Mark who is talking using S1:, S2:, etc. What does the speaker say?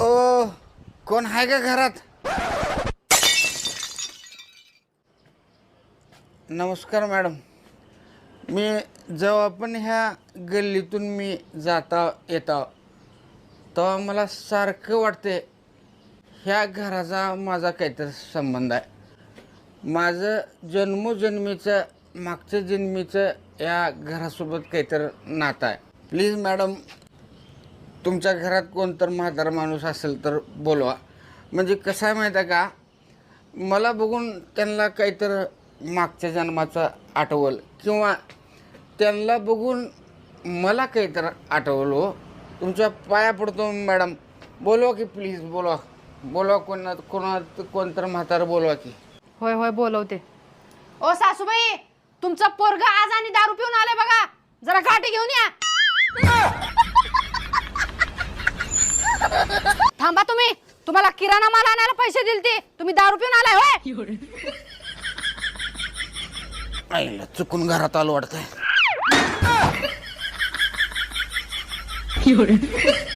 S1: ओ कोण आहे का घरात? नमस्कार मॅडम. मी जेव्हा पण ह्या गल्लीतून मी जाता येता तेव्हा मला सारखं वाटते ह्या घराचा माझा काहीतरी संबंध आहे. माझं जन्मोजन्मीचं मागच्या जन्मीचं या घरासोबत काहीतरी नातं आहे. प्लीज मॅडम, तुमच्या घरात कोणतर म्हातारा माणूस असेल तर बोलवा. म्हणजे कसं आहे माहीत आहे का, मला बघून त्यांना काहीतरी मागच्या जन्माचं आठवलं किंवा त्यांना बघून मला काहीतरी आठवलं. हो, तुमच्या पाया पडतो मॅडम, बोलवा की प्लीज, बोलवा बोलवा. कोणतर म्हातारं बोलवा की.
S2: होय होय बोलवते. ओ सासूबाई, तुमचा पोरगा आज आणि दारू पिऊन आले बघा, जरा गाठी घेऊन या. थांबा तुम्ही, तुम्हाला किराणा माल आणायला पैसे दिलते, तुम्ही दारू पिऊन आलाय होय?
S1: आईला चुकून घरात आलो वाटतंय.